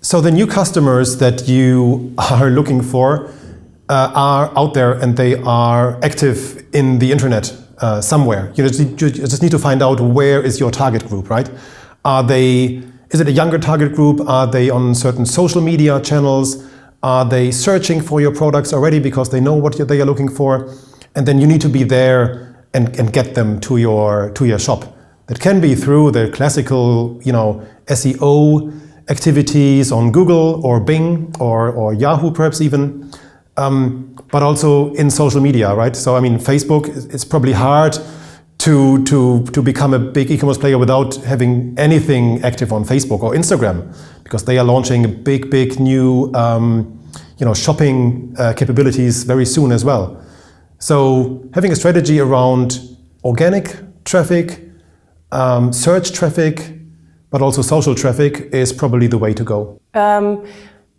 So the new customers that you are looking for are out there and they are active in the internet somewhere. You just need to find out where is your target group, right? Is it a younger target group? Are they on certain social media channels? Are they searching for your products already because they know what they are looking for? And then you need to be there and get them to your shop. That can be through the classical, SEO activities on Google or Bing or Yahoo perhaps even, but also in social media, right? So I mean, Facebook, it's probably hard to become a big e-commerce player without having anything active on Facebook or Instagram, because they are launching big new shopping capabilities very soon as well. So having a strategy around organic traffic, search traffic, but also social traffic is probably the way to go.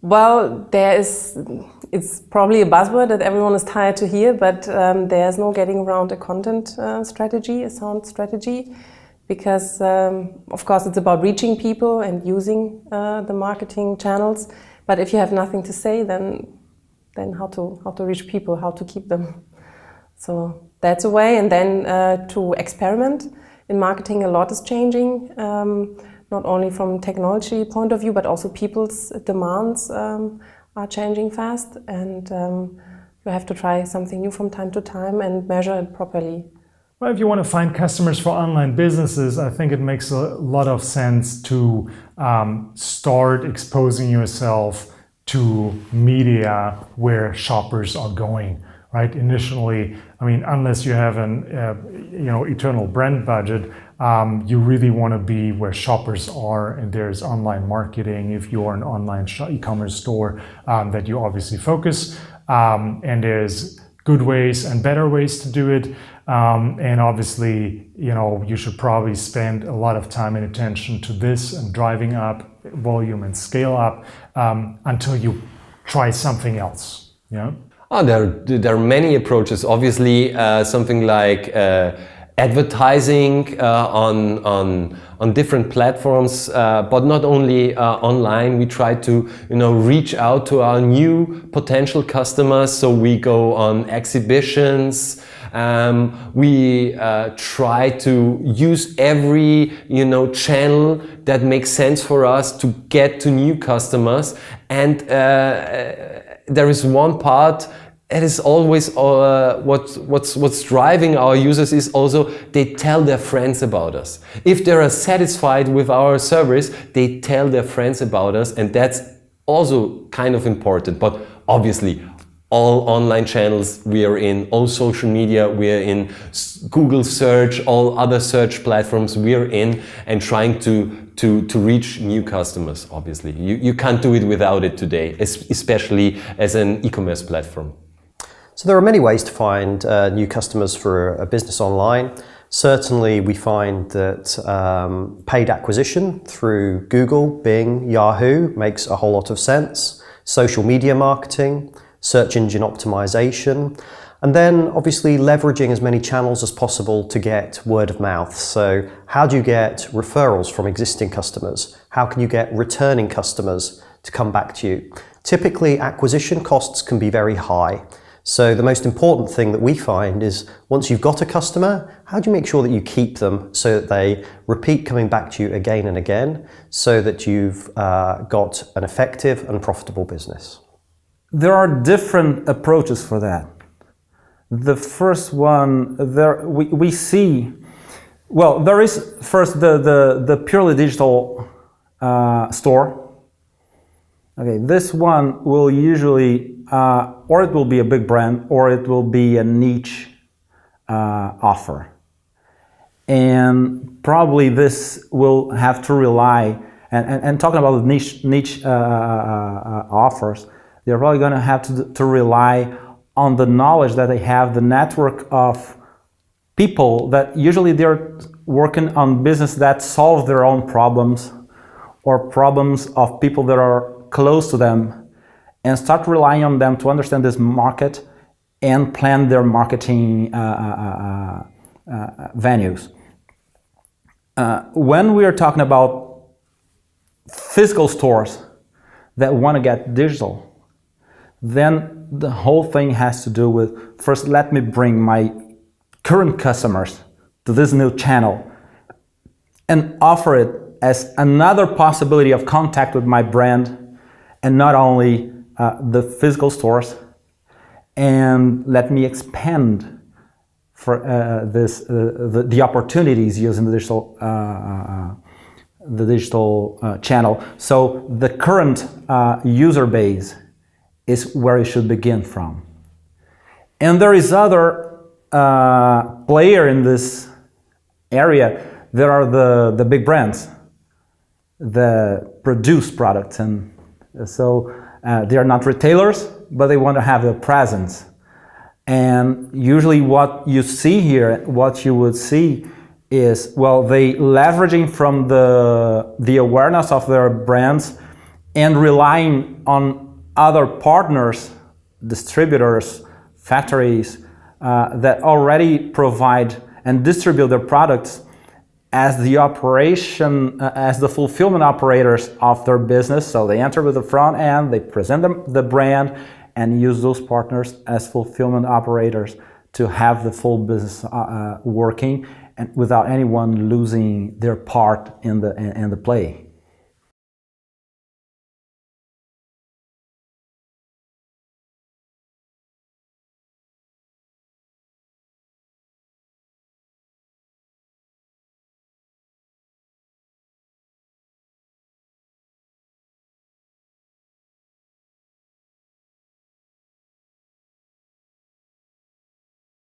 Well, it's probably a buzzword that everyone is tired to hear, but there's no getting around a content strategy, a sound strategy, because of course it's about reaching people and using the marketing channels. But if you have nothing to say, then how to reach people, how to keep them? So that's a way, and then to experiment. In marketing, a lot is changing, not only from technology point of view, but also people's demands are changing fast, and you have to try something new from time to time and measure it properly. Well, if you want to find customers for online businesses, I think it makes a lot of sense to start exposing yourself to media where shoppers are going. Right? Initially, I mean, unless you have an eternal brand budget, you really want to be where shoppers are, and there's online marketing. If you are an online e-commerce store, that you obviously focus, and there's good ways and better ways to do it. And obviously, you should probably spend a lot of time and attention to this and driving up volume and scale up until you try something else. Yeah. There are many approaches. Obviously, something like advertising on different platforms, but not only online. We try to reach out to our new potential customers. So we go on exhibitions. We try to use every channel that makes sense for us to get to new customers. And there is one part. It is always what's driving our users is also they tell their friends about us. If they are satisfied with our service, they tell their friends about us, and that's also kind of important. But obviously, all online channels we are in, all social media we are in, Google search, all other search platforms we are in, and trying to reach new customers. Obviously, you can't do it without it today, especially as an e-commerce platform. So there are many ways to find new customers for a business online. Certainly we find that paid acquisition through Google, Bing, Yahoo makes a whole lot of sense. Social media marketing, search engine optimization, and then obviously leveraging as many channels as possible to get word of mouth. So how do you get referrals from existing customers? How can you get returning customers to come back to you? Typically acquisition costs can be very high. So the most important thing that we find is once you've got a customer, how do you make sure that you keep them so that they repeat coming back to you again and again, so that you've got an effective and profitable business? There are different approaches for that. The first one, we see, well, there is first the purely digital store. Okay, this one will usually or it will be a big brand, or it will be a niche offer. And probably this will have to rely, and talking about niche offers, they're probably going to have to rely on the knowledge that they have, the network of people that usually they're working on business that solve their own problems or problems of people that are close to them, and start relying on them to understand this market and plan their marketing venues. When we are talking about physical stores, that want to get digital, then the whole thing has to do with, first, let me bring my current customers to this new channel and offer it as another possibility of contact with my brand, and not only the physical stores, and let me expand for the opportunities using the digital channel. So the current user base is where you should begin from. And there is other player in this area. There are the big brands that produce products, and so they are not retailers, but they want to have a presence. And usually what you see here, what you would see is, well, they leveraging from the awareness of their brands and relying on other partners, distributors, factories that already provide and distribute their products as the operation, as the fulfillment operators of their business. So they enter with the front end, they present the brand, and use those partners as fulfillment operators to have the full business working, and without anyone losing their part in the play.